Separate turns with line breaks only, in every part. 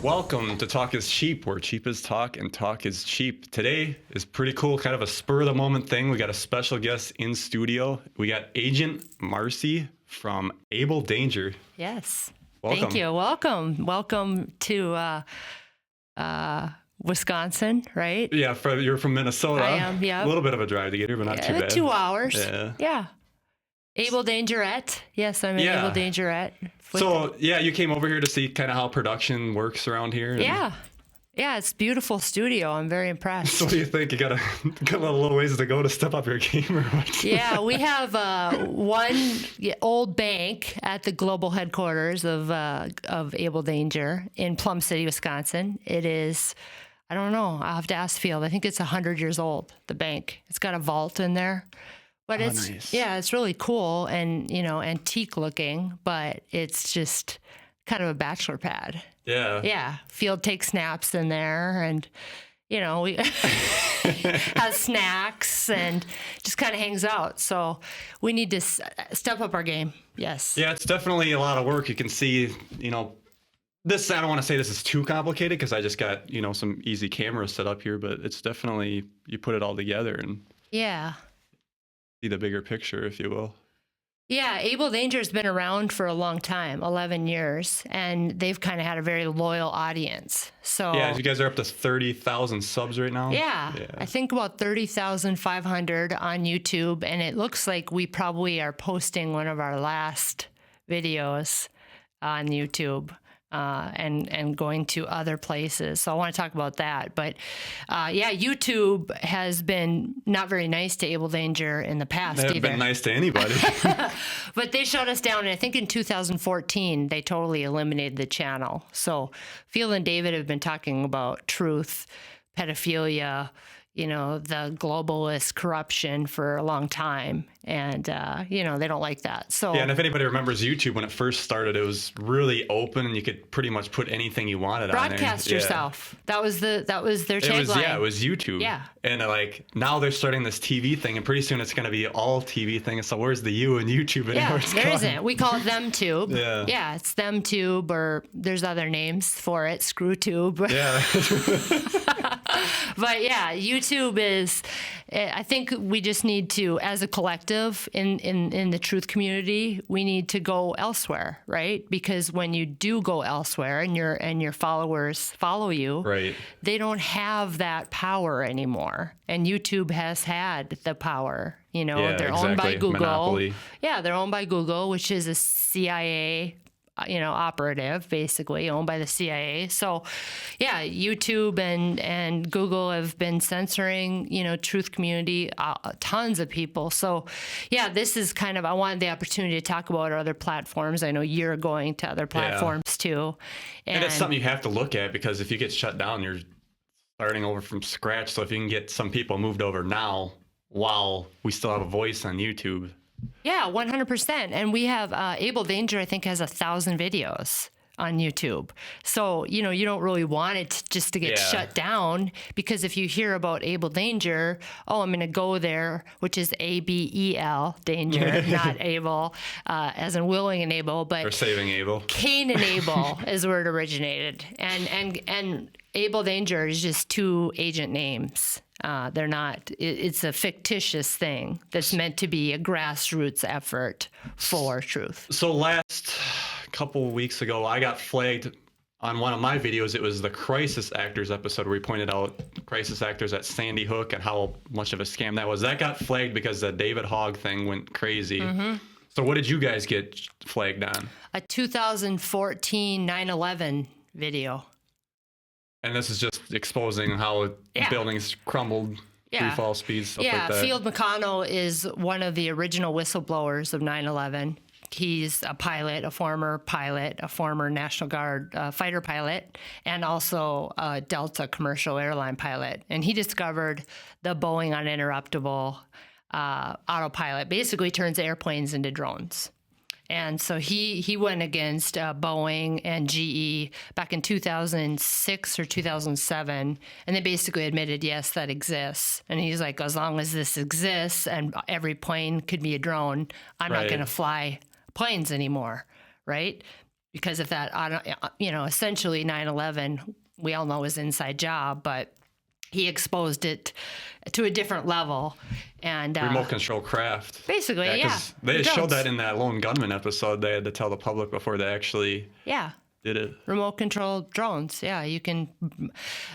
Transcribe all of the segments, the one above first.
Welcome to Talk is Cheap, where cheap is talk and talk is cheap. Today is pretty cool, kind of a spur of the moment thing. We got a special guest in studio. We got Agent Marcy from Abel Danger.
Yes.
Welcome.
Thank you. Welcome to Wisconsin, right?
Yeah, you're from Minnesota.
I am, yeah.
A little bit of a drive to get here, but not too bad.
2 hours.
Yeah.
Abel Dangerette. Yes, I'm an Abel Dangerette.
So, you came over here to see kind of how production works around here.
Yeah, it's a beautiful studio. I'm very impressed.
So what do you think? You got a little ways to go to step up your game or what?
Yeah, we have one old bank at the global headquarters of Abel Danger in Plum City, Wisconsin. It is, I don't know, I'll have to ask Field. I think it's 100 years old, the bank. It's got a vault in there. But it's
nice.
It's really cool and, antique looking, but it's just kind of a bachelor pad.
Yeah.
Yeah. Field takes naps in there and, we has snacks and just kind of hangs out. So we need to step up our game. Yes.
Yeah, it's definitely a lot of work. You can see, this, I don't want to say this is too complicated because I just got, some easy cameras set up here, but it's definitely, you put it all together and see the bigger picture, if you will.
Yeah, Abel Danger's been around for a long time, 11 years, and they've kind of had a very loyal audience. So
you guys are up to 30,000 subs right now?
Yeah, I think about 30,500 on YouTube, and it looks like we probably are posting one of our last videos on YouTube. And going to other places. So I want to talk about that. But YouTube has been not very nice to Abel Danger in the past
They haven't been nice to anybody.
But they shut us down. And I think in 2014, they totally eliminated the channel. So Field and David have been talking about truth, pedophilia, the globalist corruption for a long time. And, they don't like that. So
and if anybody remembers YouTube, when it first started, it was really open and you could pretty much put anything you wanted on there.
Broadcast yourself. That was their tagline.
It was YouTube.
Yeah.
And now they're starting this TV thing, and pretty soon it's going to be all TV thing. So where's the U in YouTube anymore?
Yeah, there isn't. We call it ThemTube.
Yeah,
it's ThemTube, or there's other names for it, ScrewTube.
Yeah.
But YouTube is, I think we just need to, as a collective in the truth community, we need to go elsewhere, right? Because when you do go elsewhere and your followers follow you,
right,
they don't have that power anymore. And YouTube has had the power. They're owned by Google.
Monopoly.
Yeah, they're owned by Google, which is a CIA operative, basically owned by the CIA. So YouTube and Google have been censoring, truth community, tons of people. So this is kind of, I wanted the opportunity to talk about other platforms. I know you're going to other platforms too.
And it's something you have to look at, because if you get shut down, you're starting over from scratch. So if you can get some people moved over now while we still have a voice on YouTube.
Yeah, 100%. And we have Abel Danger, I think, has 1,000 videos on YouTube. So, you don't really want it just to get shut down, because if you hear about Abel Danger, I'm going to go there, which is ABEL, Danger, not Abel, as in willing and able, but...
Or saving Abel.
Cain and Abel is where it originated. And Abel Danger is just two agent names. They're not, it's a fictitious thing that's meant to be a grassroots effort for truth.
So last couple weeks ago, I got flagged on one of my videos. It was the Crisis Actors episode where we pointed out crisis actors at Sandy Hook and how much of a scam that was. That got flagged because the David Hogg thing went crazy. Mm-hmm. So what did you guys get flagged on?
A 2014 9/11 video.
And this is just exposing how buildings crumbled, free fall speeds, stuff like that.
Field McConnell is one of the original whistleblowers of 9/11. He's a pilot, a former National Guard fighter pilot, and also a Delta commercial airline pilot. And he discovered the Boeing uninterruptible autopilot basically turns airplanes into drones. And so he went against Boeing and GE back in 2006 or 2007, and they basically admitted, yes, that exists. And he's like, as long as this exists and every plane could be a drone, I'm not going to fly planes anymore, right? because if that, essentially 9/11, we all know was an inside job, but he exposed it to a different level. And
remote control craft.
Basically, yeah.
'Cause they showed that in that Lone Gunman episode. They had to tell the public before they actually did it.
Remote control drones. Yeah, you can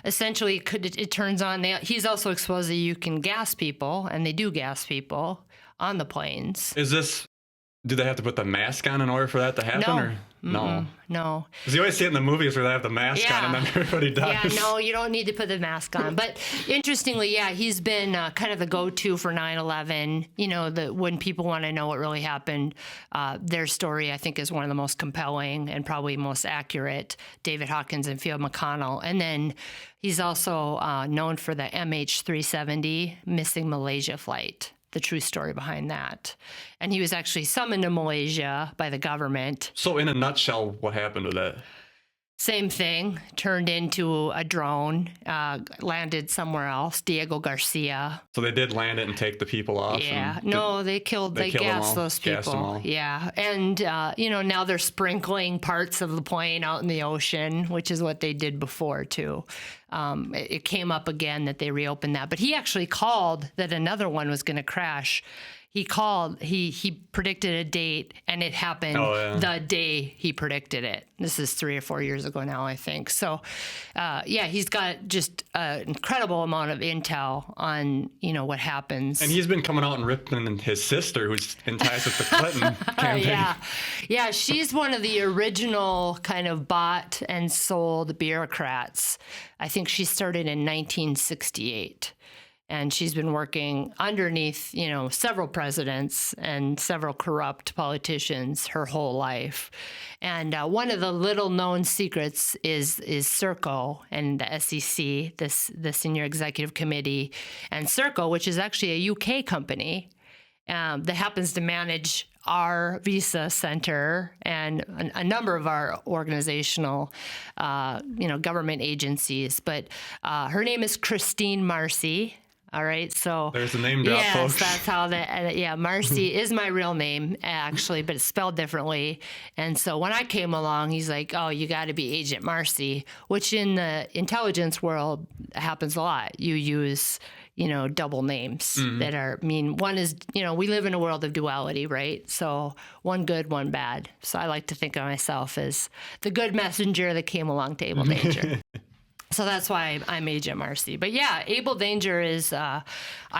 essentially it turns on. He's also exposed that you can gas people, and they do gas people on the planes.
Do they have to put the mask on in order for that to happen?
No. No.
Because you always see it in the movies where they have the mask on and then everybody dies.
Yeah, no, you don't need to put the mask on. But interestingly, he's been kind of the go-to for 9/11. When people want to know what really happened, their story, I think, is one of the most compelling and probably most accurate. David Hawkins and Field McConnell. And then he's also known for the MH370 missing Malaysia flight. The true story behind that. And he was actually summoned to Malaysia by the government.
So in a nutshell, what happened with that?
Same thing, turned into a drone, landed somewhere else, Diego Garcia.
So they did land it and take the people off?
Yeah, they gassed those people. Yeah, and, now they're sprinkling parts of the plane out in the ocean, which is what they did before, too. It came up again that they reopened that. But he actually called that another one was going to crash. He called, he predicted a date, and it happened the day he predicted it. This is 3 or 4 years ago now, I think. So, he's got just an incredible amount of intel on, what happens.
And he's been coming out and ripping his sister, who's in ties with the Clinton campaign.
Yeah, she's one of the original kind of bought and sold bureaucrats. I think she started in 1968. And she's been working underneath, several presidents and several corrupt politicians her whole life. And one of the little-known secrets is Serco and the SEC, the Senior Executive Committee, and Serco, which is actually a UK company that happens to manage our visa center and a number of our organizational, government agencies. But her name is Christine Marcy. All right, so
there's the name drop, folks.
Yes, that's how Marcy is my real name, actually, but it's spelled differently. And so when I came along, he's like, oh, you got to be Agent Marcy, which in the intelligence world happens a lot. You use, double names that one is, we live in a world of duality, right? So one good, one bad. So I like to think of myself as the good messenger that came along to Abel Danger. So that's why I'm Agent Marcy. But yeah, Abel Danger is, I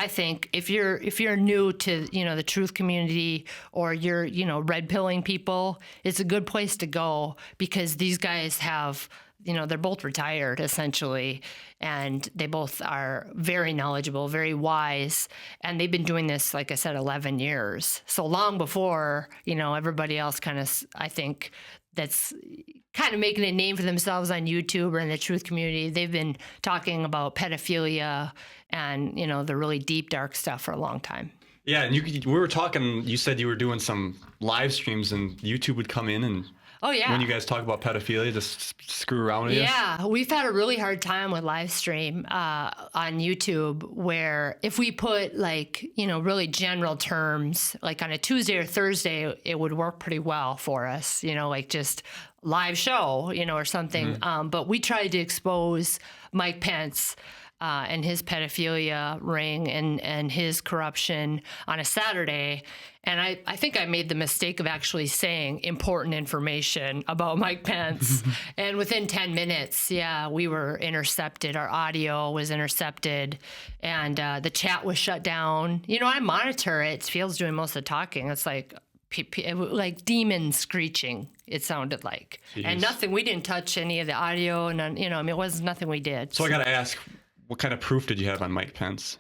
think, if you're new to the truth community or you're red pilling people, it's a good place to go because these guys have they're both retired essentially, and they both are very knowledgeable, very wise, and they've been doing this, like I said, 11 years. So long before everybody else kind of, I think, that's kind of making a name for themselves on YouTube or in the truth community. They've been talking about pedophilia and, the really deep, dark stuff for a long time.
Yeah, and we were talking, you said you were doing some live streams and YouTube would come in and when you guys talk about pedophilia, just screw around with you?
Yeah, we've had a really hard time with live stream on YouTube where if we put really general terms, like on a Tuesday or Thursday, it would work pretty well for us, just live show, or something. But we tried to expose Mike Pence and his pedophilia ring and his corruption on a Saturday. And I think I made the mistake of actually saying important information about Mike Pence. And within 10 minutes, we were intercepted. Our audio was intercepted and the chat was shut down. I monitor it. Field's doing most of the talking. It's like demons screeching, it sounded like. Jeez. And nothing, we didn't touch any of the audio. And, it was nothing we did.
So I got to ask, what kind of proof did you have on Mike Pence?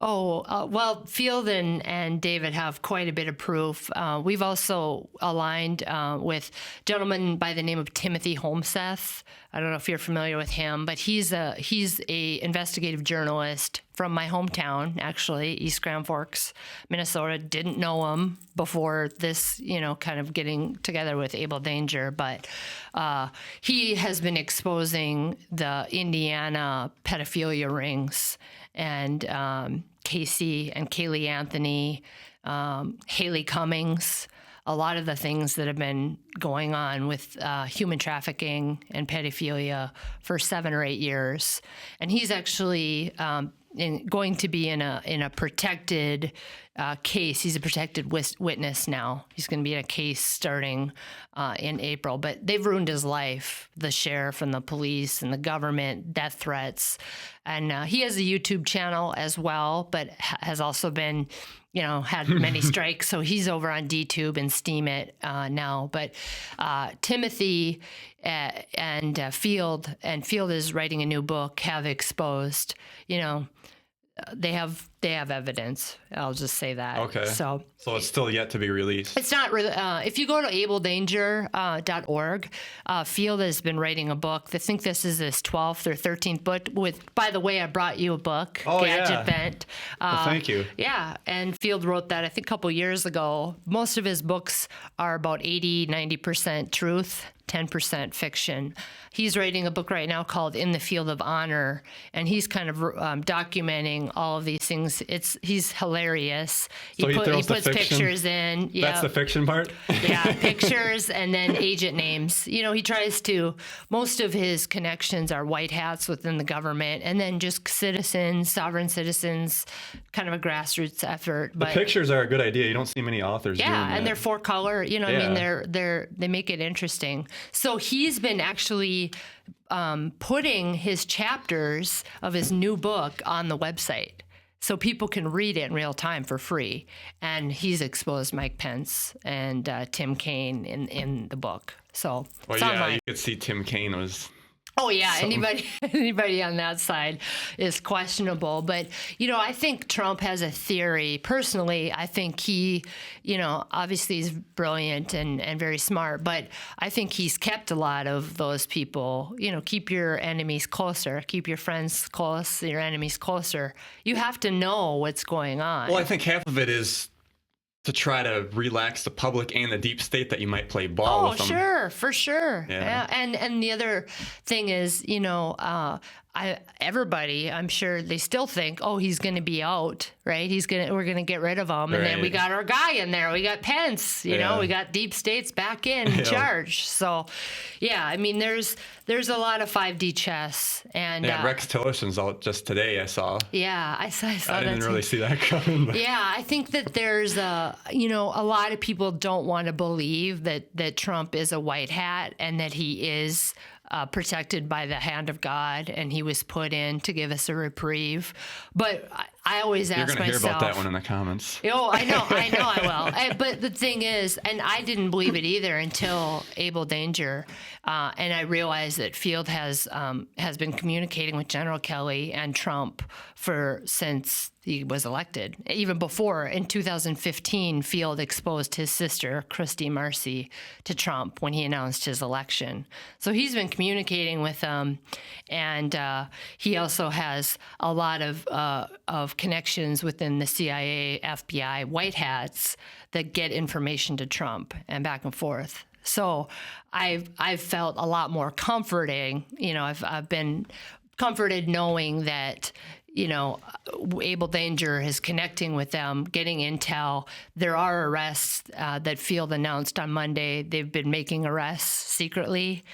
Well, Field and David have quite a bit of proof. We've also aligned with a gentleman by the name of Timothy Holmseth. I don't know if you're familiar with him, but he's a investigative journalist from my hometown, actually, East Grand Forks, Minnesota. Didn't know him before this, kind of getting together with Abel Danger, but he has been exposing the Indiana pedophilia rings and Casey and Kaylee Anthony, Haley Cummings, a lot of the things that have been going on with human trafficking and pedophilia for 7 or 8 years. And he's actually going to be in a protected case. He's a protected witness now. He's going to be in a case starting in April. But they've ruined his life, the sheriff and the police and the government, death threats. And he has a YouTube channel as well, but has also been, had many strikes. So he's over on DTube and Steam It now. But Timothy and Field is writing a new book, have exposed, they have evidence. I'll just say that.
Okay.
So
it's still yet to be released.
It's not really. If you go to abeldanger.org, Field has been writing a book. I think this is his 12th or 13th book. By the way, I brought you a book, Gadget Bent.
Well, thank you.
Yeah, and Field wrote that I think a couple years ago. Most of his books are about 90% truth, 10% fiction. He's writing a book right now called In the Field of Honor, and he's kind of documenting all of these things. He's hilarious.
So he
puts pictures in. Yeah.
That's the fiction part?
Yeah, pictures and then agent names. He tries to, most of his connections are white hats within the government and then just citizens, sovereign citizens, kind of a grassroots effort.
The pictures are a good idea. You don't see many authors doing that.
Yeah, and they're 4-color. They make it interesting. So he's been actually putting his chapters of his new book on the website so people can read it in real time for free. And he's exposed Mike Pence and Tim Kaine in the book. So
you could see Tim Kaine was...
Oh, yeah. Anybody on that side is questionable. But, I think Trump has a theory. Personally, I think he, obviously he's brilliant and very smart. But I think he's kept a lot of those people, keep your enemies closer, keep your friends close, your enemies closer. You have to know what's going on.
Well, I think half of it is to try to relax the public and the deep state that you might play ball with them. Oh,
sure, for sure.
Yeah.
And the other thing is, everybody, I'm sure they still think, he's going to be out, right? We're going to get rid of him. And then we got our guy in there. We got Pence, we got deep states back in charge. So, there's a lot of 5D chess. And
Rex Tillerson's out just today, I saw.
Yeah, I saw that.
I didn't really see that coming. But.
Yeah, I think that there's a lot of people don't want to believe that Trump is a white hat and that he is protected by the hand of God, and he was put in to give us a reprieve. But I always ask myself... You're going to hear about
that one in the comments.
Oh, I know I will. But the thing is, and I didn't believe it either until Abel Danger, and I realized that Field has been communicating with General Kelly and Trump since he was elected. Even before, in 2015, Field exposed his sister, Marcy, to Trump when he announced his election. So he's been communicating with them, and he also has a lot of connections within the CIA, FBI, white hats that get information to Trump and back and forth. So I've felt a lot more comforting. I've been comforted knowing that Abel Danger is connecting with them, getting intel. There are arrests that Field announced on Monday. They've been making arrests secretly.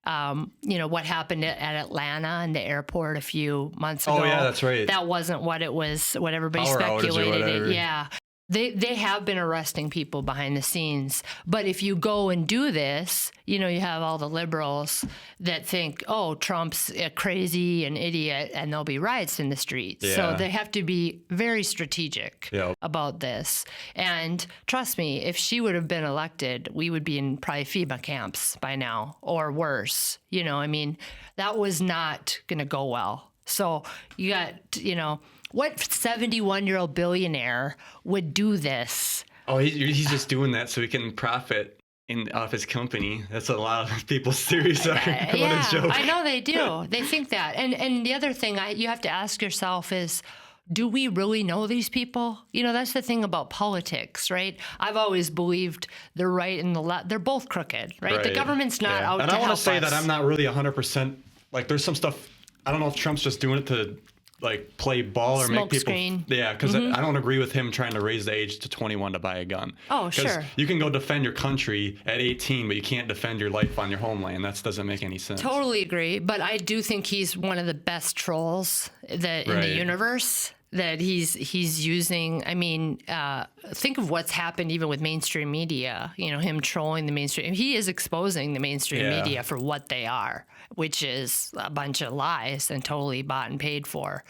What happened at Atlanta and the airport a few months ago.
Oh, yeah, that's right.
That wasn't what it was, what everybody speculated. Yeah. They have been arresting people behind the scenes. But if you go and do this, you have all the liberals that think, Trump's crazy and idiot, and there'll be riots in the streets. Yeah. So they have to be very strategic about this. And trust me, if she would have been elected, we would be in probably FEMA camps by now or worse. That was not going to go well. So you got, what 71-year-old billionaire would do this?
Oh, he's just doing that so he can profit off his company. That's a lot of people's theories. What a joke.
I know they do. They think that. And the other thing you have to ask yourself is, do we really know these people? That's the thing about politics, right? I've always believed the right and the left, they're both crooked, right? The government's not out to help us.
And I want to say that I'm not really 100%, there's some stuff, I don't know if Trump's just doing it to like play ball or make people
Smokescreen.
yeah, because I don't agree with him trying to raise the age to 21 to buy a gun.
Oh,
'Cause
sure.
you can go defend your country at 18, but you can't defend your life on your homeland. That doesn't make any sense.
Totally agree, but I do think he's one of the best trolls that in the
Right.
universe that he's using. I mean, think of what's happened even with mainstream media. You know, him trolling the mainstream. He is exposing the mainstream
Yeah.
media for what they are, which is a bunch of lies and totally bought and paid for.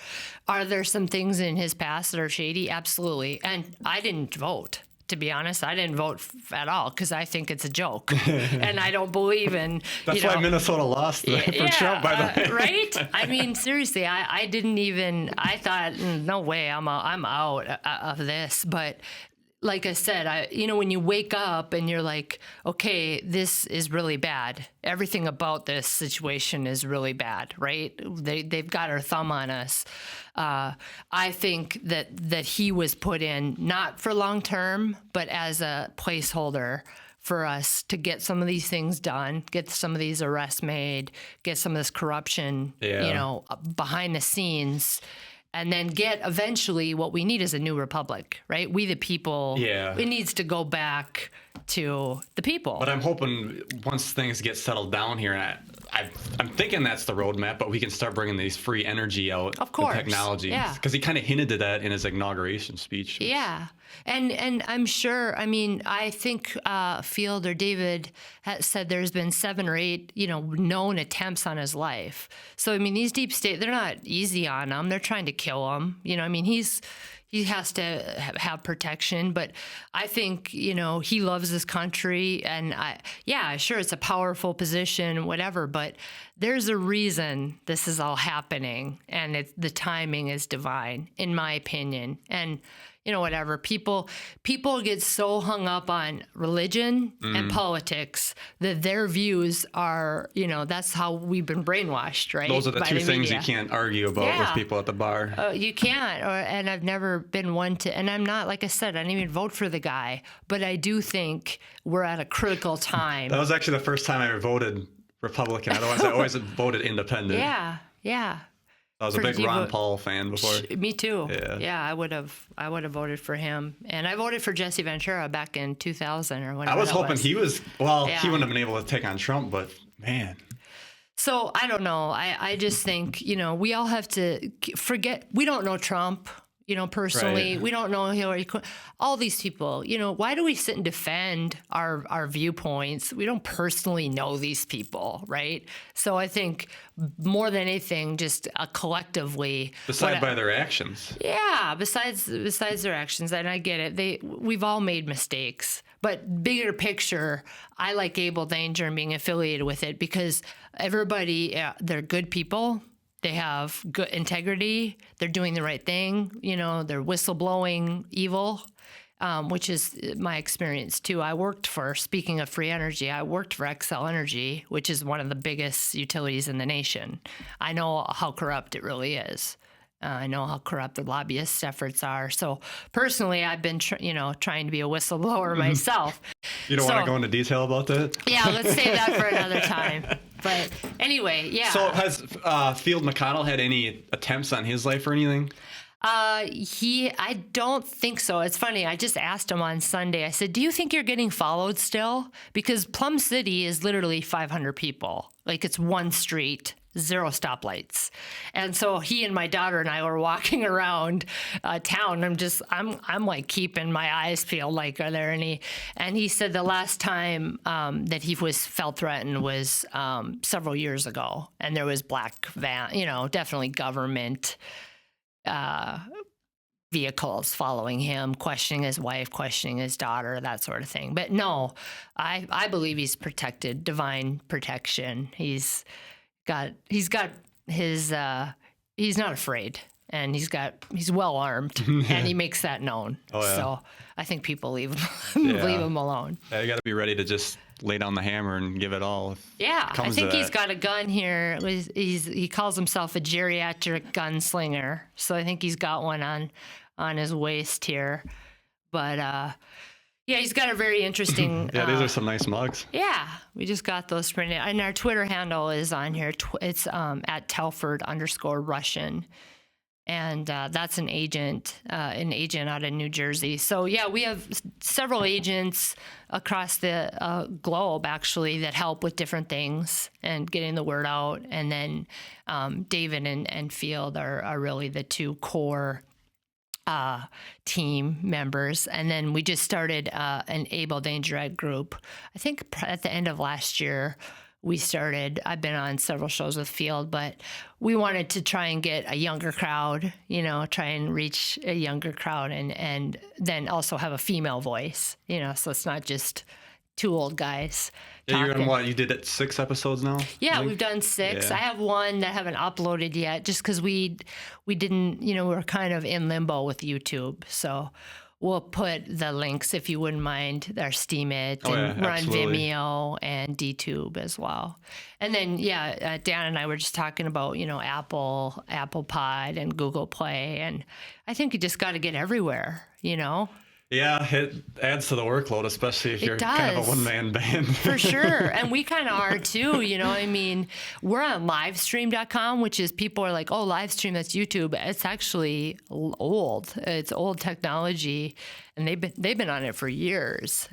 Are there some things in his past that are shady? Absolutely. And I didn't vote. To be honest, I didn't vote at all because I think it's a joke, and I don't believe in.
That's why Minnesota lost for Trump, by the way.
Right? I mean, seriously, I didn't even. I thought, no way, I'm out of this. But like I said, when you wake up and you're like, okay, this is really bad. Everything about this situation is really bad, right? They've got their thumb on us. I think that he was put in not for long term, but as a placeholder for us to get some of these things done, get some of these arrests made, get some of this corruption, behind the scenes. And then get eventually what we need is a new republic, right? We the people.
Yeah.
It needs to go back to the people.
But I'm hoping once things get settled down here, and I'm thinking that's the roadmap, but we can start bringing these free energy out.
Of course.
The technology.
Yeah.
Because he kind of hinted to that in his inauguration speech.
Yeah. And I'm sure, I mean, I think Field or David has said there's been 7 or 8, known attempts on his life. So, I mean, these deep state, they're not easy on him. They're trying to kill him. I mean, he has to have protection, but I think, he loves this country and sure, it's a powerful position, whatever, but there's a reason this is all happening and the timing is divine, in my opinion. And, whatever. People get so hung up on religion and politics that their views are, that's how we've been brainwashed, right?
Those are the
by
two things
media.
you can't argue about with people at the bar.
You can't. And I've never been one to, and I'm not, like I said, I didn't even vote for the guy, but I do think we're at a critical time.
That was actually the first time I ever voted Republican. Otherwise, I always voted independent.
Yeah.
I was a big Ron Paul fan before.
Me too.
Yeah.
I would have voted for him, and I voted for Jesse Ventura back in 2000 or whatever.
I was hoping he was. Well,
Yeah.
he wouldn't have been able to take on Trump, but man.
So I don't know. I just think we all have to forget. We don't know Trump. Personally,
Right.
we don't know Hillary Clinton. All these people, why do we sit and defend our viewpoints? We don't personally know these people, right? So I think more than anything, just collectively
Decide by their actions.
Yeah, besides their actions, and I get it. We've all made mistakes, but bigger picture, I like Abel Danger and being affiliated with it because everybody, they're good people. They have good integrity. They're doing the right thing. They're whistleblowing evil, which is my experience too. Speaking of free energy, I worked for Xcel Energy, which is one of the biggest utilities in the nation. I know how corrupt it really is. I know how corrupt the lobbyist efforts are. So personally, I've been, trying to be a whistleblower myself.
You don't want to go into detail about that?
Yeah, let's save that for another time. But anyway, yeah.
So has Field McConnell had any attempts on his life or anything?
I don't think so. It's funny. I just asked him on Sunday. I said, do you think you're getting followed still? Because Plum City is literally 500 people. Like it's one street, 0 stoplights. And so he and my daughter and I were walking around town. I'm like keeping my eyes peeled. Like, are there any? And he said the last time that he felt threatened was several years ago. And there was black van, definitely government vehicles following him, questioning his wife, questioning his daughter, that sort of thing. But no, I believe he's protected, divine protection. He's got his he's not afraid, and he's well armed, and he makes that known.
Oh, yeah.
So I think people leave him alone.
Yeah, you got to be ready to just lay down the hammer and give it all.
Yeah, I think he's got a gun here. He calls himself a geriatric gunslinger, so I think he's got one on his waist here. But yeah, he's got a very interesting.
Yeah, these are some nice mugs.
Yeah, we just got those printed, and our Twitter handle is on here. It's at Telford _Russian. and that's an agent out of New Jersey. So yeah, we have several agents across the globe actually that help with different things and getting the word out. And then David and Field are really the two core team members. And then we just started an Abel Danger group. I think at the end of last year, we started. I've been on several shows with Field, but we wanted to try and get a younger crowd, try and reach a younger crowd and then also have a female voice, so it's not just two old guys.
Yeah, you're on what? You did it 6 episodes now?
Yeah, we've done 6.
Yeah.
I have one that I haven't uploaded yet just because we didn't, we're kind of in limbo with YouTube. So we'll put the links, if you wouldn't mind, our Steemit, and we're on Vimeo and DTube as well. And then, Dan and I were just talking about, Apple Pod and Google Play. And I think you just got to get everywhere,
Yeah, it adds to the workload, especially if you're kind of a one-man band.
For sure. And we kind of are too, we're on livestream.com, which is people are like, oh, livestream, that's YouTube. It's actually old. It's old technology, and they've been on it for years.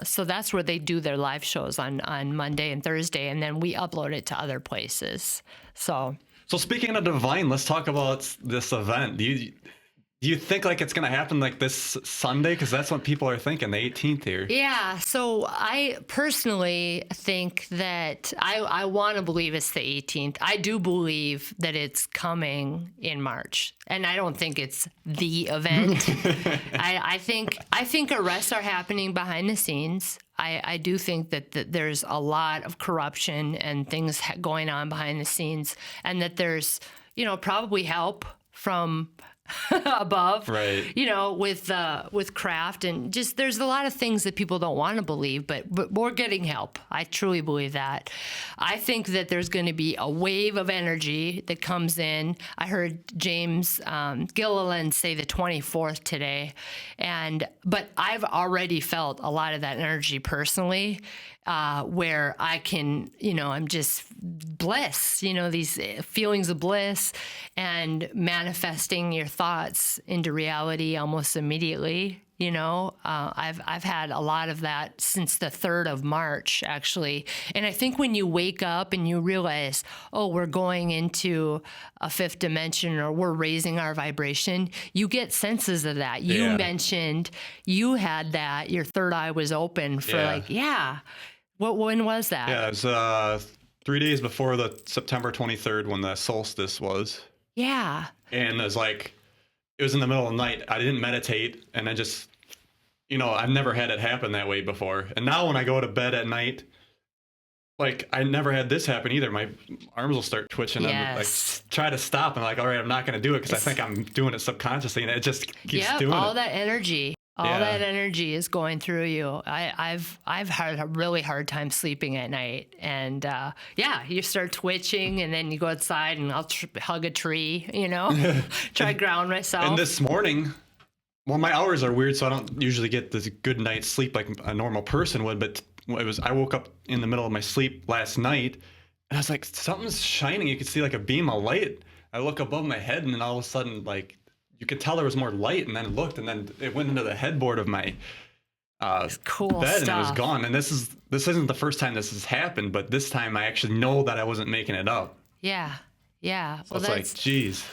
So that's where they do their live shows on Monday and Thursday, and then we upload it to other places. So
speaking of divine, let's talk about this event. Do you think like it's going to happen like this Sunday? Because that's what people are thinking, the 18th here.
Yeah. So I personally think that I want to believe it's the 18th. I do believe that it's coming in March. And I don't think it's the event. I think arrests are happening behind the scenes. I do think that there's a lot of corruption and things going on behind the scenes, and that there's, probably help from above,
right?
With craft, and just there's a lot of things that people don't want to believe, but we're getting help. I truly believe that. I think that there's going to be a wave of energy that comes in. I heard James Gilliland say the 24th today, but I've already felt a lot of that energy personally. Where I can, I'm just bliss, these feelings of bliss and manifesting your thoughts into reality almost immediately. I've had a lot of that since the 3rd of March, actually. And I think when you wake up and you realize, oh, we're going into a 5th dimension, or we're raising our vibration, you get senses of that. You mentioned you had that, your third eye was open for when was that?
Yeah, it was 3 days before the September 23rd when the solstice was.
Yeah.
And it was in the middle of the night. I didn't meditate, and I just, I've never had it happen that way before. And now when I go to bed at night, I never had this happen either. My arms will start twitching.
Yes.
I'm try to stop, and all right, I'm not going to do it because I think I'm doing it subconsciously, and it just keeps doing it.
All that energy. That energy is going through you. I've had a really hard time sleeping at night, and you start twitching, and then you go outside, and I'll hug a tree, try to ground myself.
And this morning, well, my hours are weird, so I don't usually get this good night's sleep like a normal person would. But I woke up in the middle of my sleep last night, and I was like, something's shining. You could see like a beam of light. I look above my head, and then all of a sudden, you could tell there was more light, and then it looked, and then it went into the headboard of my
cool
bed,
stuff.
and it was gone. And this isn't the first time this has happened, but this time I actually know that I wasn't making it up.
Yeah.
So well, it's geez.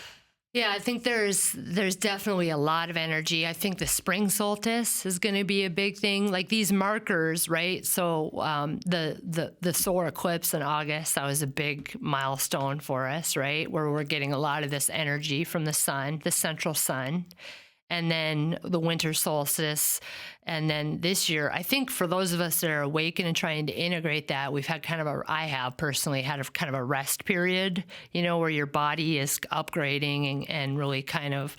Yeah, I think there's definitely a lot of energy. I think the spring solstice is going to be a big thing. Like these markers, right? So the solar eclipse in August, that was a big milestone for us, right? Where we're getting a lot of this energy from the sun, the central sun. And then the winter solstice. And then this year, I think for those of us that are awake and trying to integrate that, we've had I have personally had a kind of a rest period, where your body is upgrading and really kind of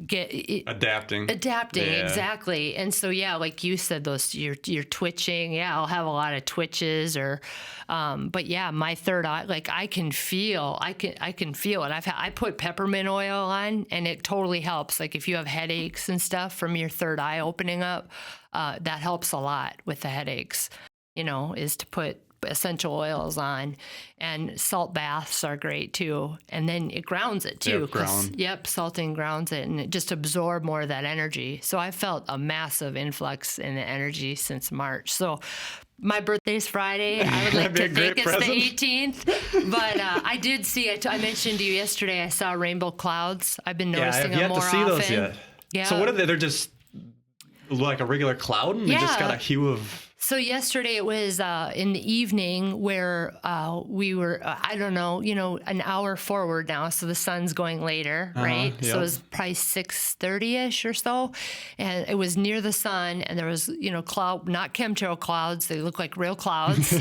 adapting, exactly. And so like you said, those you're twitching. I'll have a lot of twitches, but my third eye, I can feel it. I put peppermint oil on, and it totally helps. Like if you have headaches and stuff from your third eye opening up, that helps a lot with the headaches. Is to put essential oils on, and salt baths are great too. And then it grounds it too. Salting grounds it, and it just absorb more of that energy. So I felt a massive influx in the energy since March. So my birthday's Friday. I would like to think it's the 18th. But I did see it. I mentioned to you yesterday I saw rainbow clouds. I've been noticing them more often.
Yeah, I've yet to see those yet.
Yeah.
So what are they? They're just like a regular cloud, and they just got a hue of...
So yesterday it was in the evening where we were, I don't know, an hour forward now. So the sun's going later, right?
Yep.
So it was probably 6:30-ish or so. And it was near the sun, and there was, cloud, not chemtrail clouds. They look like real clouds.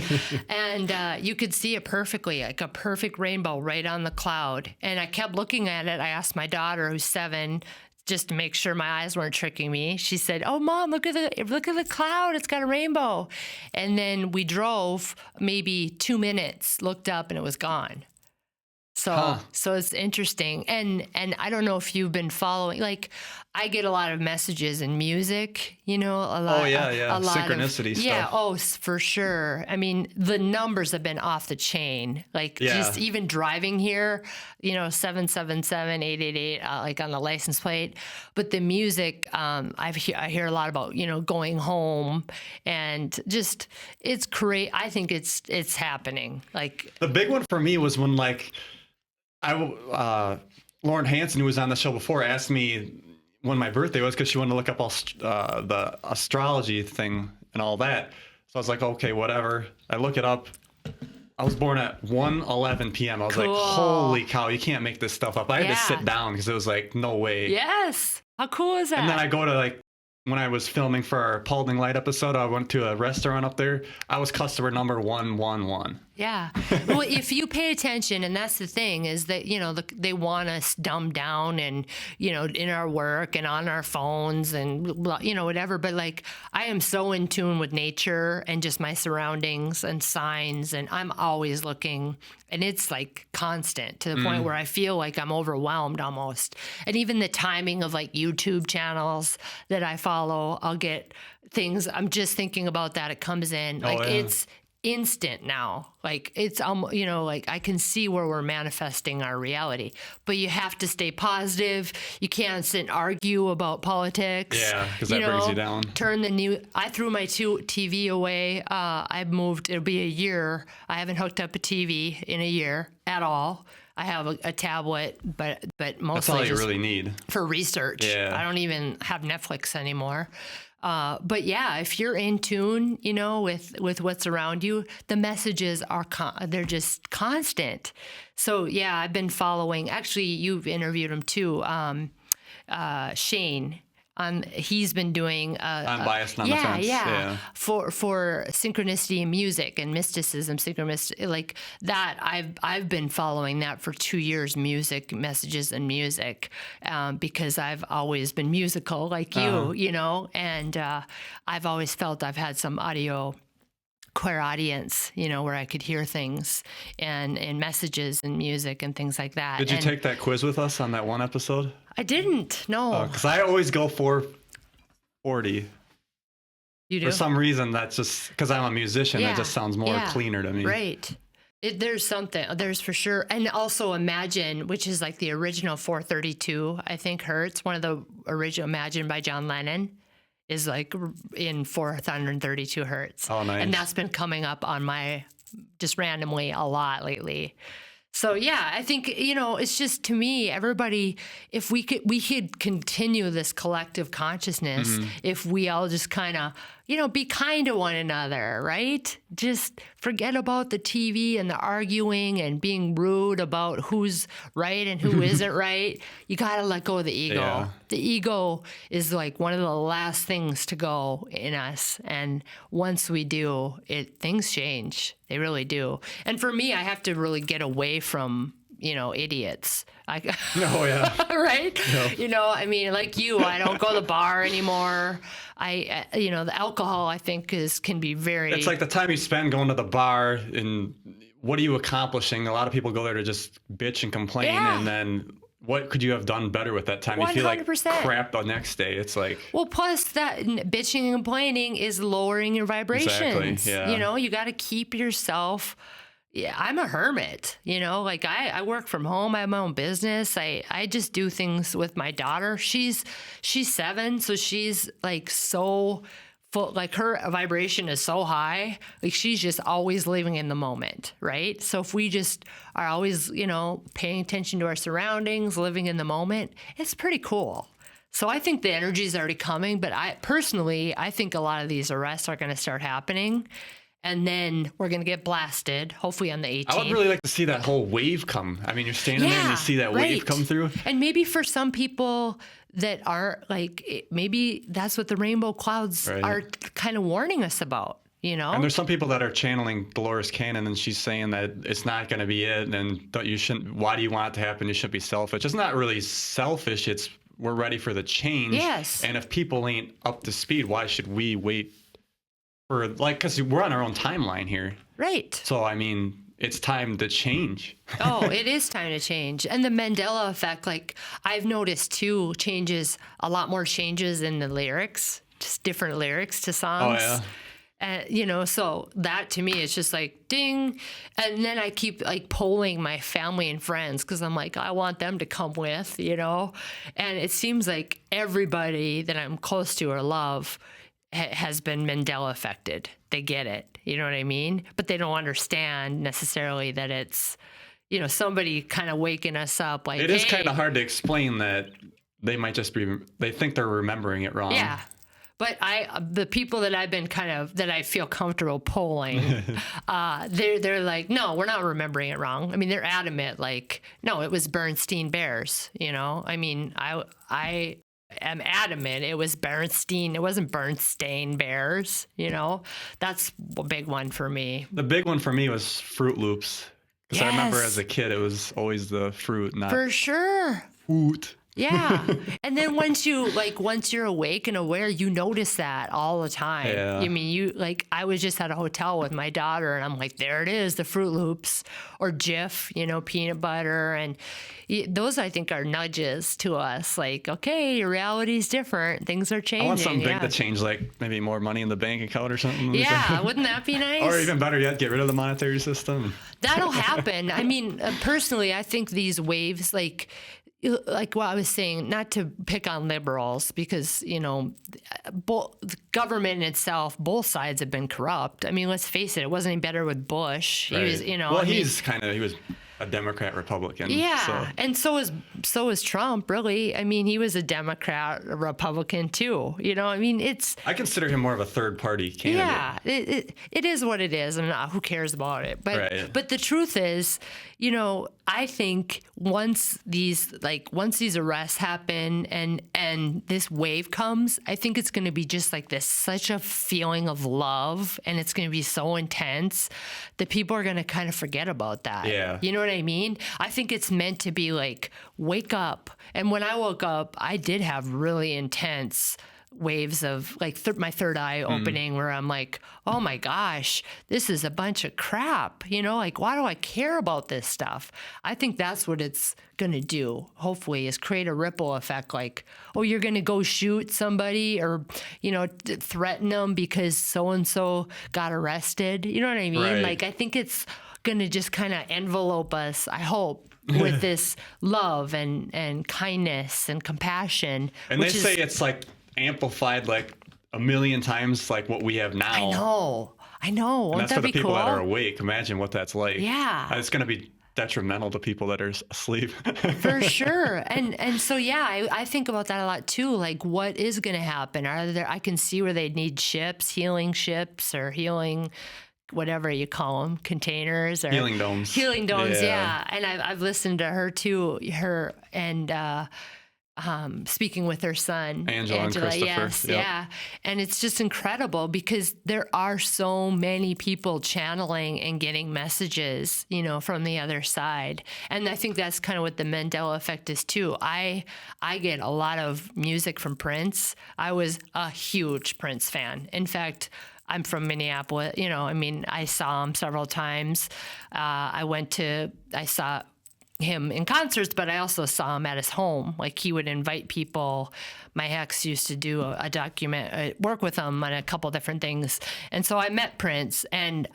And you could see it perfectly, like a perfect rainbow right on the cloud. And I kept looking at it. I asked my daughter, who's 7, just to make sure my eyes weren't tricking me. She said, "Oh, Mom, look at the cloud. It's got a rainbow." And then we drove maybe 2 minutes, looked up, and it was gone. So it's interesting. And I don't know if you've been following, like, I get a lot of messages in music, a lot.
Oh, yeah.
A lot
Synchronicity stuff.
Yeah, for sure. I mean, the numbers have been off the chain. Like, just even driving here, 777-888, like on the license plate. But the music, I hear a lot about, going home, and just, it's great. I think it's happening. Like,
the big one for me was when, like, Lauren Hansen, who was on the show before, asked me when my birthday was because she wanted to look up all the astrology thing and all that. So I was like, okay, whatever. I look it up. I was born at 1:11 p.m. I was like, holy cow, you can't make this stuff up. I had to sit down because it was like, no way.
Yes. How cool is that?
And then I go to, like, when I was filming for our Paulding Light episode, I went to a restaurant up there. I was customer number 111.
Yeah. Well, if you pay attention, and that's the thing, is that, they want us dumbed down and, in our work and on our phones and, whatever. But, like, I am so in tune with nature and just my surroundings and signs, and I'm always looking, and it's like constant to the point where I feel like I'm overwhelmed almost. And even the timing of, like, YouTube channels that I follow, I'll get things. I'm just thinking about that. It comes in. Like, it's instant now. Like, it's like, I can see where we're manifesting our reality, but you have to stay positive. You can't sit and argue about politics.
Yeah, because that brings you down.
I threw my TV away. I've moved. It'll be a year. I haven't hooked up a TV in a year at all. I have a tablet, but mostly
that's all you
just
really need
for research. Yeah. I don't even have Netflix anymore. But yeah, if you're in tune, with what's around you, the messages are they're just constant. So yeah, I've been following. Actually, you've interviewed him too, Shane. He's been doing
Unbiased Non-Offense.
Yeah. For synchronicity in music and mysticism, synchronicity, like that. I've been following that for 2 years, music messages and music, because I've always been musical like you, and I've always felt I've had some clairaudience, where I could hear things and messages and music and things like that.
Did you take that quiz with us on that one episode?
I didn't, no.
Because I always go for 40.
You do?
For some reason, that's just because I'm a musician. It just sounds more cleaner to me.
Right. There's for sure. And also Imagine, which is like the original 432, I think, hertz. One of the original Imagine by John Lennon is like in 432 hertz.
Oh, nice.
And that's been coming up on my, just randomly, a lot lately. So yeah, I think, it's just, to me, everybody, if we could continue this collective consciousness, if we all just kind of, be kind to one another, right? Just forget about the TV and the arguing and being rude about who's right and who isn't right. You got to let go of the ego. Yeah. The ego is like one of the last things to go in us. And once we do, things change. They really do. And for me, I have to really get away from, idiots. Oh, yeah. Right? Yep. I mean, like you, I don't go to the bar anymore. The alcohol, I think, can be very...
It's like the time you spend going to the bar, and what are you accomplishing? A lot of people go there to just bitch and complain, and then what could you have done better with that time? You feel like
100%.
crap the next day. It's like,
Well, plus that bitching and complaining is lowering your vibrations.
Exactly, yeah.
You know, you got to keep yourself. Yeah, I'm a hermit, you know, like I work from home. I have my own business. I just do things with my daughter. She's 7. So she's like so full, like her vibration is so high. Like she's just always living in the moment. Right. So if we just are always, you know, paying attention to our surroundings, living in the moment, it's pretty cool. So I think the energy is already coming, but I think a lot of these arrests are going to start happening. And then we're going to get blasted, hopefully on the 18th.
I would really like to see that whole wave come. I mean, you're standing there and you see that wave come through.
And maybe for some people that are like, maybe that's what the rainbow clouds are kind of warning us about, you know?
And there's some people that are channeling Dolores Cannon, and she's saying that it's not going to be it. And you shouldn't, why do you want it to happen? You shouldn't be selfish. It's not really selfish. It's we're ready for the change.
Yes.
And if people ain't up to speed, why should we wait? Or like, because we're on our own timeline here.
Right.
So, I mean, it's time to change.
Oh, it is time to change. And the Mandela effect, like I've noticed too, a lot more changes in the lyrics, just different lyrics to songs.
Oh, yeah.
You know, so that to me is just like ding. And then I keep like polling my family and friends because I'm like, I want them to come with, you know. And it seems like everybody that I'm close to or love has been Mandela affected. They get it. You know what I mean? But they don't understand necessarily that it's, you know, somebody kind of waking us up like,
it is kind of hard to explain that they might just be, they think they're remembering it wrong.
Yeah. But the people that I've been that I feel comfortable polling, they're like, no, we're not remembering it wrong. I mean, they're adamant, like, no, it was Bernstein Bears, you know? I mean, I am adamant it was Bernstein. It wasn't Bernstein Bears, you know? That's a big one for me.
The big one for me was Fruit Loops. Because
Yes.
I remember as a kid, it was always the fruit, not
For sure.
food.
Yeah. And then once you're awake and aware, you notice that all the time.
Yeah.
I mean, I was just at a hotel with my daughter and I'm like, there it is, the Fruit Loops or Jif, you know, peanut butter. And those I think are nudges to us. Like, okay, your reality's different. Things are changing.
I want something big to change, like maybe more money in the bank account or something.
Yeah. Wouldn't that be nice?
Or even better yet, get rid of the monetary system.
That'll happen. I mean, personally, I think these waves, like what I was saying, not to pick on liberals because, you know, the government itself, both sides have been corrupt. I mean, let's face it, it wasn't any better with Bush.
Right.
He was, you know.
Well, he was a Democrat Republican.
Yeah,
so.
and so is Trump, really. I mean, he was a Democrat Republican too. You know, I mean,
I consider him more of a third party candidate.
Yeah, it is what it is, and who cares about it? But the truth is, you know, I think once these arrests happen and this wave comes, I think it's going to be just like this, such a feeling of love, and it's going to be so intense that people are going to kind of forget about that.
Yeah.
You know what I mean? I think it's meant to be like, wake up. And when I woke up, I did have really intense waves of like my third eye opening where I'm like, oh my gosh, this is a bunch of crap. You know, like, why do I care about this stuff? I think that's what it's going to do, hopefully, is create a ripple effect. Like, oh, you're going to go shoot somebody or, you know, threaten them because so-and-so got arrested. You know what I mean?
Right.
Like, I think it's going to just kind of envelope us, I hope, with this love and kindness and compassion.
And they say it's like amplified like a million times like what we have now.
I know.
And
Won't
that's
that
for the
be
people
cool?
that are awake. Imagine what that's like.
Yeah.
It's going to be detrimental to people that are asleep.
For sure. And so, yeah, I think about that a lot too. Like, what is going to happen? I can see where they need healing ships or healing, whatever you call them, containers or
Healing domes.
Yeah. And I've listened to her too, speaking with her son,
Angela and Christopher.
Yes,
Yep.
yeah. And it's just incredible because there are so many people channeling and getting messages, you know, from the other side. And I think that's kind of what the Mandela effect is too. I get a lot of music from Prince. I was a huge Prince fan. In fact, I'm from Minneapolis, you know, I mean, I saw him several times. I saw him in concerts, but I also saw him at his home. Like he would invite people. My ex used to do work with him on a couple different things. And so I met Prince, and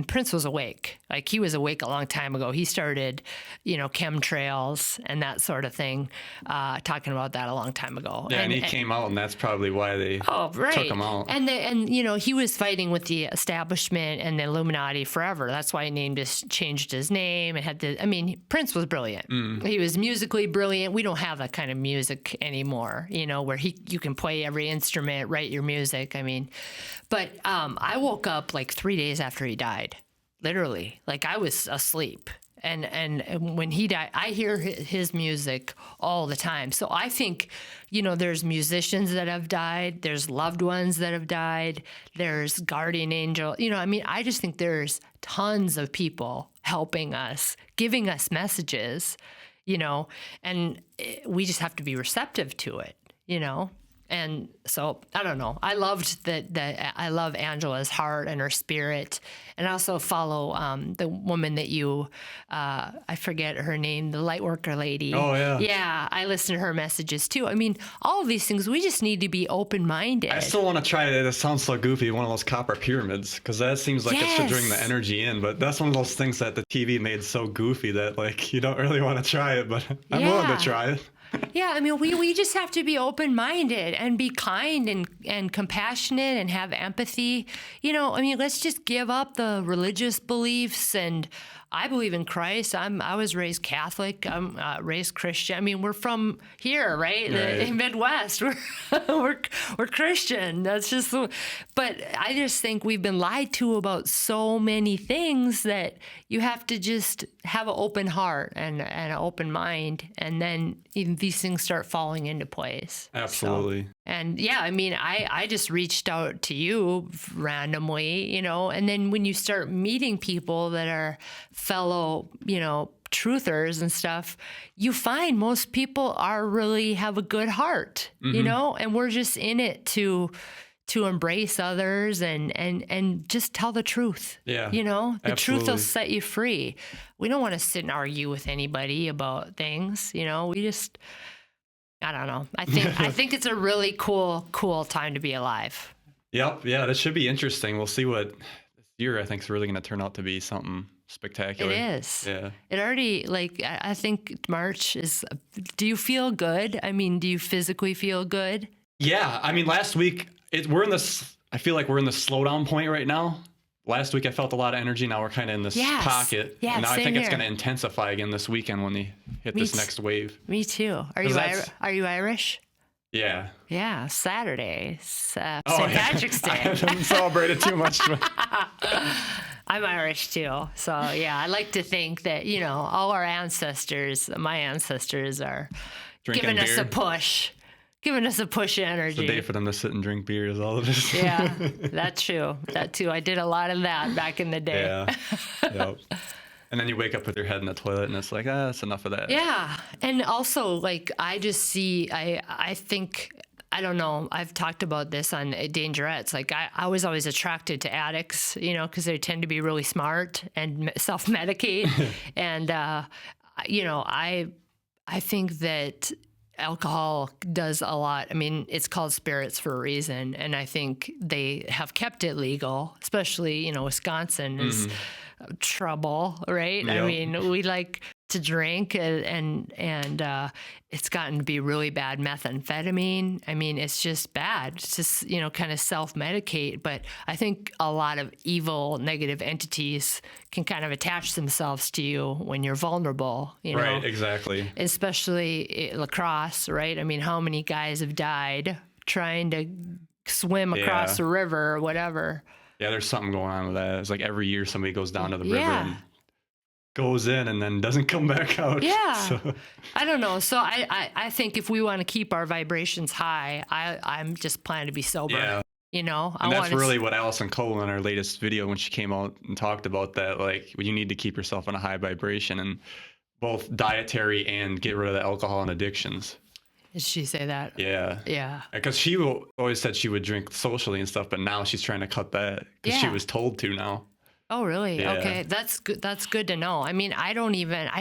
Prince was awake. Like he was awake a long time ago. He started, chemtrails and that sort of thing, talking about that a long time ago.
Yeah, and he came out, and that's probably why they took him out.
And he was fighting with the establishment and the Illuminati forever. That's why he changed his name and Prince was brilliant. He was musically brilliant. We don't have that kind of music anymore, where you can play every instrument, write your music. But I woke up like 3 days after he died, literally. Like I was asleep. And when he died, I hear his music all the time. So I think, there's musicians that have died. There's loved ones that have died. There's guardian angel. I just think there's tons of people helping us, giving us messages, and we just have to be receptive to it, And so I don't know. I loved that. I love Angela's heart and her spirit, and I also follow the woman that I forget her name, the lightworker lady.
Oh yeah.
Yeah, I listen to her messages too. All of these things. We just need to be open-minded.
I still want to try it. It sounds so goofy. One of those copper pyramids, because that seems like it should bring the energy in. But that's one of those things that the TV made so goofy that you don't really want to try it. But I'm willing to try it.
Yeah, we just have to be open-minded and be kind and compassionate and have empathy. Let's just give up the religious beliefs. And I believe in Christ. I was raised Catholic. I'm raised Christian. We're from here, right? The Midwest. We're Christian. That's just. But I just think we've been lied to about so many things that you have to just have an open heart and an open mind, and then these things start falling into place.
Absolutely.
So, and yeah, I just reached out to you randomly, and then when you start meeting people that are fellow, truthers and stuff, you find most people really have a good heart, and we're just in it to embrace others and just tell the truth.
Yeah.
The truth will set you free. We don't want to sit and argue with anybody about things, we just, I don't know. I think it's a really cool time to be alive.
Yep. Yeah, that should be interesting. We'll see what this year I think is really going to turn out to be something spectacular.
It is.
Yeah.
It already, I think March is, do you feel good? Do you physically feel good?
Yeah. Last week, I feel like we're in the slowdown point right now. Last week I felt a lot of energy. Now we're kind of in this pocket.
Yeah,
and now I think
here.
it's going to intensify again this weekend when they hit this next wave.
Me too. Are you Irish?
Yeah.
Yeah, Saturday. St.
Oh,
Patrick's Day.
I haven't celebrated too much.
I'm Irish too. So yeah, I like to think that, all our ancestors, my ancestors are
Drinking
giving us
beer.
a push. Giving us a push of energy.
It's a day for them to sit and drink beers, all of this.
Yeah, that's true. That too. I did a lot of that back in the day.
Yeah. Yep. And then you wake up with your head in the toilet and it's like, that's enough of that.
Yeah. And also, I just see, I think, I don't know, I've talked about this on Dangerettes. I was always attracted to addicts, because they tend to be really smart and self-medicate. And, I think that alcohol does a lot. It's called spirits for a reason. And I think they have kept it legal, especially, Wisconsin is trouble, right?
Yep.
We like to drink and it's gotten to be really bad methamphetamine. It's just bad. It's just, kind of self-medicate. But I think a lot of evil, negative entities can kind of attach themselves to you when you're vulnerable,
Right, exactly.
Especially lacrosse, right? How many guys have died trying to swim across a river or whatever?
Yeah, there's something going on with that. It's like every year somebody goes down to the river and goes in and then doesn't come back out.
Yeah.
So.
I don't know. So I think if we want to keep our vibrations high, I'm just planning to be sober.
Yeah.
And
that's really what Allison Cole in our latest video when she came out and talked about that, you need to keep yourself in a high vibration and both dietary and get rid of the alcohol and addictions.
Did she say that?
Yeah.
Yeah.
Because she always said she would drink socially and stuff, but now she's trying to cut that because she was told to now.
Oh, really?
Yeah.
Okay. That's good. That's good to know. I mean, I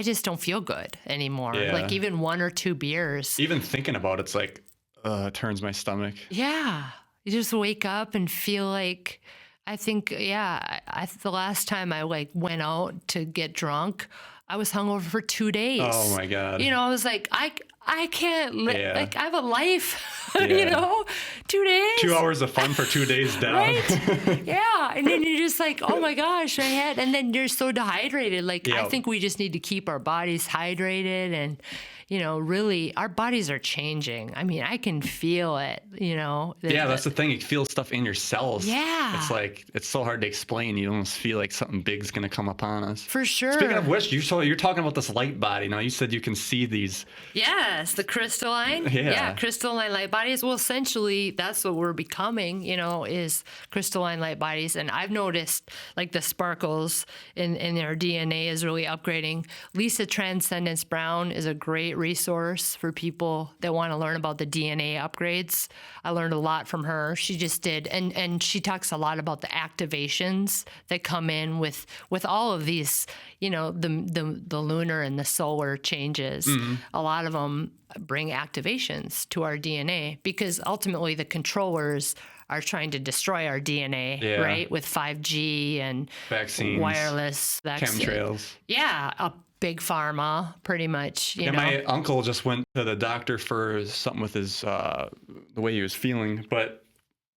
just don't feel good anymore.
Yeah.
Like even 1 or 2 beers.
Even thinking about it's like, it turns my stomach.
Yeah. You just wake up and feel like, I think, yeah, the last time I like went out to get drunk, I was hungover for 2 days.
Oh my God.
You know, I was like, I can't
Yeah.
like I have a life,
Yeah.
you know, 2 days.
2 hours of fun for 2 days down.
Right? Yeah. And then you're just like, oh my gosh, and then you're so dehydrated. Like, I
Yep.
think we just need to keep our bodies hydrated and, you know, really our bodies are changing. I mean, I can feel it, you know.
Yeah, that's the thing. You feel stuff in your cells.
Yeah.
It's like, it's so hard to explain. You almost feel like something big's going to come upon us.
For sure.
Speaking of which, you're talking about this light body. Now, you said you can see these.
Yes, the crystalline.
Yeah.
Crystalline light bodies. Well, essentially, that's what we're becoming, you know, is crystalline light bodies. And I've noticed, like, the sparkles in their DNA is really upgrading. Lisa Transcendence Brown is a great resource for people that want to learn about the DNA upgrades. I learned a lot from her. She just did, and she talks a lot about the activations that come in with all of these, you know, the lunar and the solar changes.
Mm-hmm.
A lot of them bring activations to our DNA because ultimately the controllers are trying to destroy our DNA,
Yeah.
right? With 5G and
Vaccines,
wireless vaccines.
Chemtrails.
Yeah, a big pharma, pretty much. You
Yeah,
know,
my uncle just went to the doctor for something with his the way he was feeling, but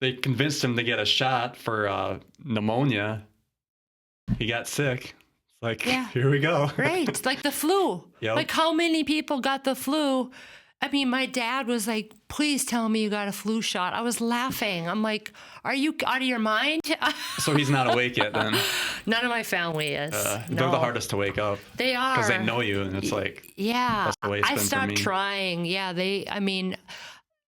they convinced him to get a shot for pneumonia. He got sick. It's like,
Yeah.
here we go.
right? Like the flu.
Yep.
Like how many people got the flu? I mean, my dad was like, please tell me you got a flu shot. I was laughing. I'm like, are you out of your mind?
So he's not awake yet then.
None of my family is.
They're
No.
the hardest to wake up
They are.
because they know you, and it's like,
Yeah.
That's the way it's
I
been for
stopped
me.
trying. Yeah. I mean,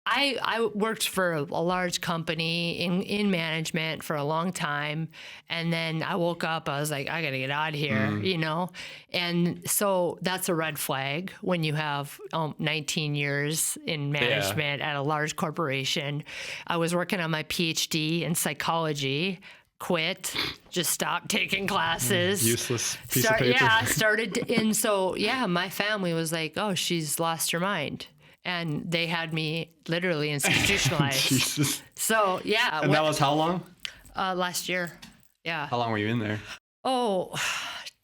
I worked for a large company in management for a long time. And then I woke up, I was like, I got to get out of here, you know? And so that's a red flag when you have 19 years in management at a large corporation. I was working on my PhD in psychology, quit, just stopped taking classes.
useless piece of paper.
Yeah, and so, yeah, my family was like, oh, she's lost her mind. And they had me literally institutionalized.
Jesus.
So, yeah.
And that was how long?
Last year. Yeah.
How long were you in there?
Oh,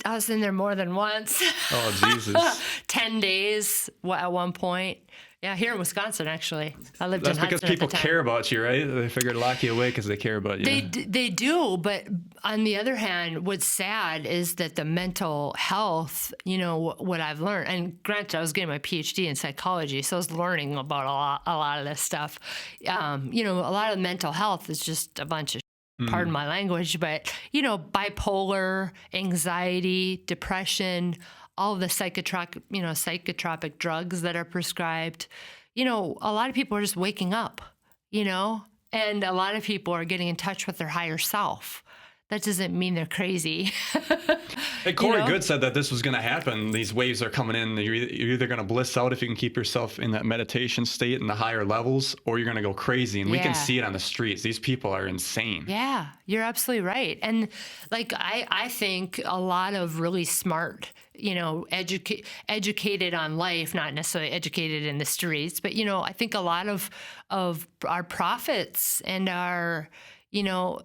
I was in there more than once.
Oh, Jesus.
10 days at one point. Yeah, here in Wisconsin, actually. I lived
That's
in
because
Hudson
people
at the time.
care about you, right? They figured lock you away because they care about you.
They do, but on the other hand, what's sad is that the mental health, you know, what I've learned, and granted, I was getting my PhD in psychology, so I was learning about a lot of this stuff. You know, a lot of mental health is just a bunch of, pardon my language, but, you know, bipolar, anxiety, depression, all of the psychotropic drugs that are prescribed. You know, a lot of people are just waking up, you know, and a lot of people are getting in touch with their higher self. That doesn't mean they're crazy.
Hey, Corey
you know?
Good said that this was going to happen. These waves are coming in. You're either going to bliss out if you can keep yourself in that meditation state in the higher levels, or you're going to go crazy. And we can
Yeah.
see it on the streets. These people are insane.
Yeah, you're absolutely right. And like, I think a lot of really smart, you know, educated on life, not necessarily educated in the streets, but, you know, I think a lot of our prophets and our, you know,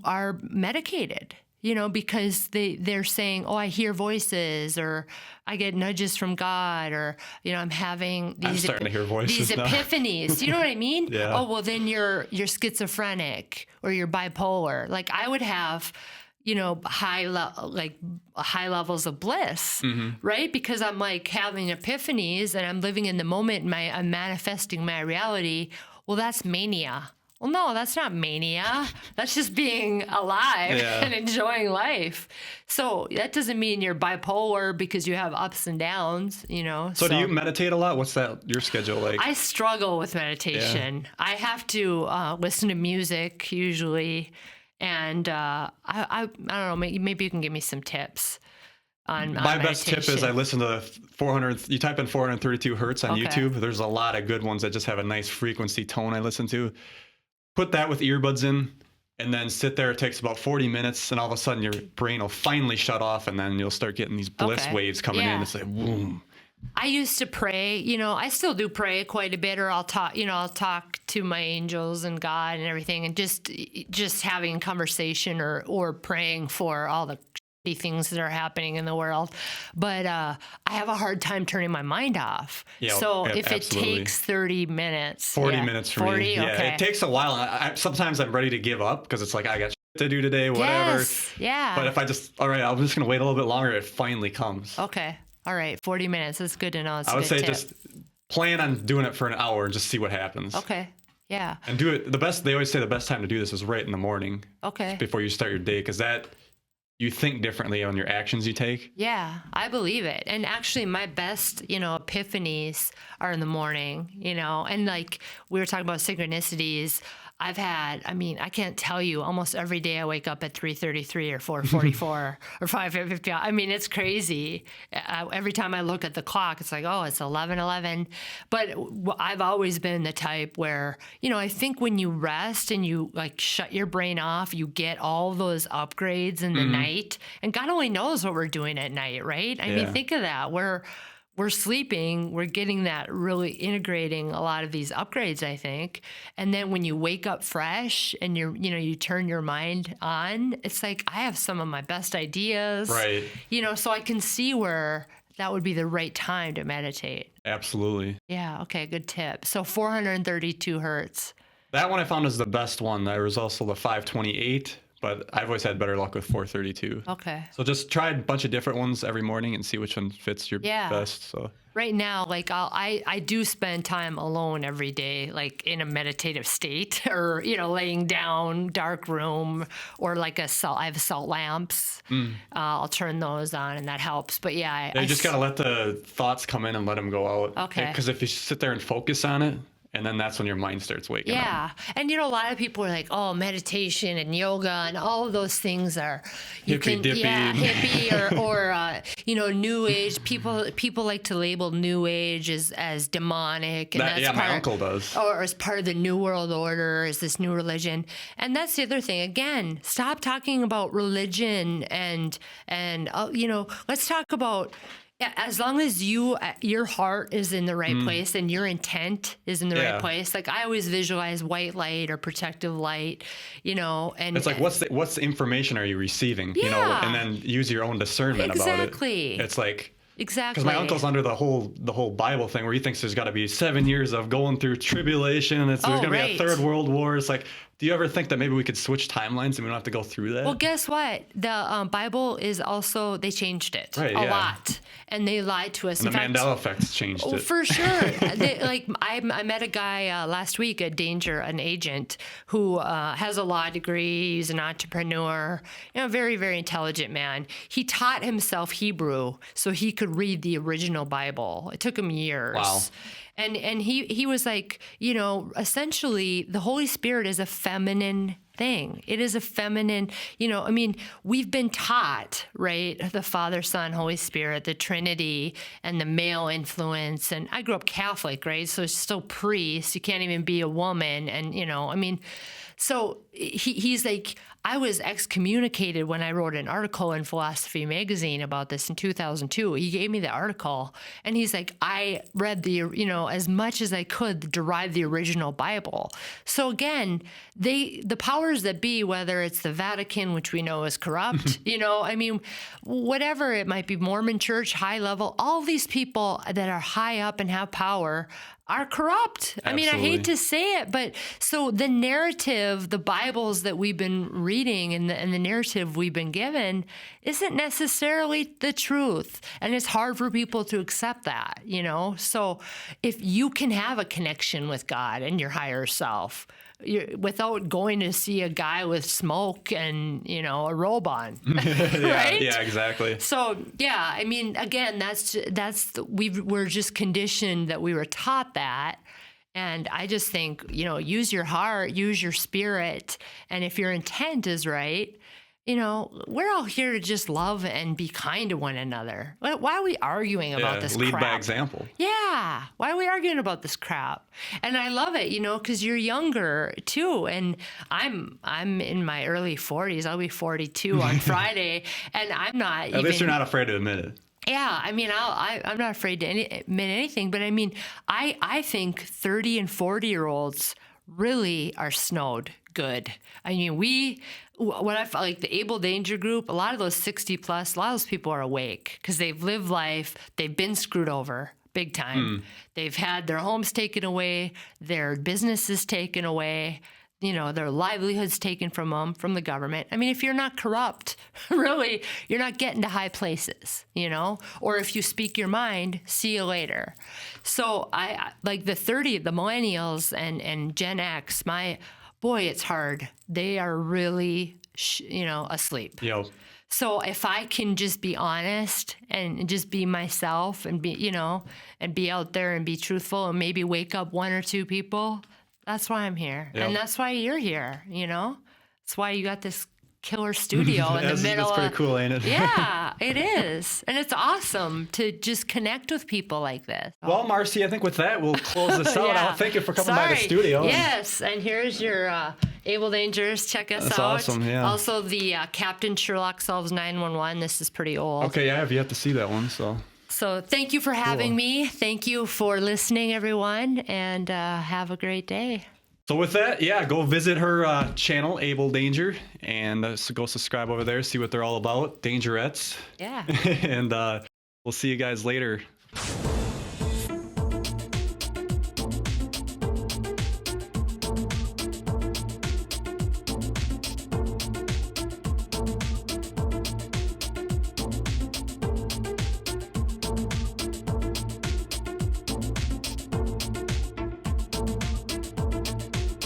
are medicated, you know, because they're saying, oh, I hear voices, or I get nudges from God, or, you know, I'm having these,
I'm starting to hear voices
these
now.
epiphanies. You know what I mean?
Yeah.
Oh, well, then you're schizophrenic or you're bipolar. Like I would have, you know, high levels of bliss, right? Because I'm like having epiphanies and I'm living in the moment and I'm manifesting my reality. Well, that's mania. Well, no, that's not mania. That's just being alive
Yeah.
and enjoying life. So that doesn't mean you're bipolar because you have ups and downs, you know.
So do you meditate a lot? What's your schedule like?
I struggle with meditation. I have to listen to music usually. And I don't know, maybe you can give me some tips on
My best tip is
meditation.
I listen to 400, you type in 432 hertz on
Okay.
YouTube. There's a lot of good ones that just have a nice frequency tone I listen to. Put that with earbuds in. and then sit there. It takes about 40 minutes, and all of a sudden your brain will finally shut off, and then you'll start getting these bliss waves coming in. It's like, boom.
I used to pray, I still do pray quite a bit, or I'll talk to my angels and God and everything, and just having conversation or praying for all the shitty things that are happening in the world. But I have a hard time turning my mind off.
Yeah,
so if
absolutely.
it takes 30 minutes.
40 minutes for
40,
me. Yeah,
okay.
it takes a while. Sometimes I'm ready to give up because it's like, I got shit to do today, whatever.
Yes, yeah.
But if I'm just going to wait a little bit longer, it finally comes.
Okay. All right, 40 minutes. That's good to know. It's
I would say
tip.
just plan on doing it for an hour and just see what happens.
Okay. Yeah.
And do it. They always say the best time to do this is right in the morning.
Okay.
Before you start your day, because you think differently on your actions you take.
Yeah, I believe it. And actually my best, epiphanies are in the morning, and like we were talking about synchronicities. I've had, I can't tell you, almost every day I wake up at 3:33 or 4:44 or 5:50. It's crazy. Every time I look at the clock, it's like, oh, it's 11:11. But I've always been the type where, I think when you rest and you like shut your brain off, you get all those upgrades in the night. And God only knows what we're doing at night, right? I mean, think of that. We're sleeping, we're getting that, really integrating a lot of these upgrades, I think. And then when you wake up fresh and you turn your mind on, it's like, I have some of my best ideas.
Right.
So I can see where that would be the right time to meditate.
Absolutely.
Yeah, okay, good tip. So 432 hertz.
That one I found is the best one. There was also the 528. But I've always had better luck with 432.
Okay.
So just try a bunch of different ones every morning and see which one fits your best. So
right now, like I do spend time alone every day, like in a meditative state, or laying down, dark room, or like I have salt lamps. I'll turn those on, and that helps. But yeah,
you just gotta let the thoughts come in and let them go out.
Okay.
Because if you sit there and focus on it, and then that's when your mind starts waking up.
Yeah. And, a lot of people are like, oh, meditation and yoga and all of those things are
hippie-dippy.
Yeah, hippie or New Age. People like to label New Age as demonic. And that's
my uncle does.
Or as part of the New World Order, as this new religion. And that's the other thing. Again, stop talking about religion and let's talk about... Yeah, as long as your heart is in the right place and your intent is in the right place. Like I always visualize white light or protective light, and
it's like, what's the information are you receiving? And then use your own discernment about it.
Exactly.
It's like,
exactly.
Because my uncle's under the whole Bible thing where he thinks there's got to be 7 years of going through tribulation and there's going to be a third world war. It's like, do you ever think that maybe we could switch timelines and we don't have to go through that?
Well, guess what? The Bible is also, they changed it a lot. And they lied to us.
And the Mandela effect's changed it.
For sure. I met a guy last week, a Danger, an agent, who has a law degree. He's an entrepreneur, very, very intelligent man. He taught himself Hebrew so he could read the original Bible. It took him years.
Wow.
And he was like, essentially the Holy Spirit is a feminine thing. It is a feminine, we've been taught, right? The Father, Son, Holy Spirit, the Trinity, and the male influence. And I grew up Catholic, right? So it's still priest. You can't even be a woman. And, so he's like, I was excommunicated when I wrote an article in Philosophy Magazine about this in 2002. He gave me the article, and he's like, I read as much as I could derive the original Bible. So again, the powers that be, whether it's the Vatican, which we know is corrupt, whatever it might be, Mormon Church, high level, all these people that are high up and have power are corrupt.
Absolutely.
I hate to say it, but so the narrative, the Bibles that we've been reading and the narrative we've been given isn't necessarily the truth. And it's hard for people to accept that, So if you can have a connection with God and your higher self, without going to see a guy with smoke and, a robe on, right?
Yeah, exactly.
So, again, we're just conditioned that we were taught that. And I just think, use your heart, use your spirit. And if your intent is right, we're all here to just love and be kind to one another. Why are we arguing about this
lead
crap?
by example.
Yeah. Why are we arguing about this crap? And I love it, because you're younger too. And I'm in my early 40s. I'll be 42 on Friday. And I'm not
At least you're not afraid to admit it.
Yeah, I mean, I'm not afraid to admit anything, but I mean, I think 30 and 40-year-olds really are snowed good. I mean, what I felt like the Abel Danger group, a lot of those 60 plus, a lot of those people are awake because they've lived life, they've been screwed over big time. They've had their homes taken away, their businesses taken away, their livelihoods taken from them, from the government. I mean, if you're not corrupt, really, you're not getting to high places, or if you speak your mind, see you later. So I like the millennials and Gen X, boy, it's hard. They are really, asleep.
Yep.
So if I can just be honest and just be myself and be, and be out there and be truthful and maybe wake up one or two people, that's why I'm here. Yep. And that's why you're here, That's why you got this killer studio in the middle.
That's pretty cool, ain't it?
Yeah, it is. And it's awesome to just connect with people like this.
Well, Marcy, I think with that, we'll close this out.
Yeah.
Thank you for coming by the studio.
Yes, and here's your Abel Dangers. Check us
That's
out.
Awesome, yeah.
Also, the Captain Sherlock Solves 911. This is pretty old.
Okay, yeah, I've yet to see that one, so.
So thank you for having me. Thank you for listening, everyone, and have a great day.
So with that, yeah, go visit her channel, Abel Danger, and go subscribe over there, see what they're all about, Dangerettes.
Yeah.
And we'll see you guys later.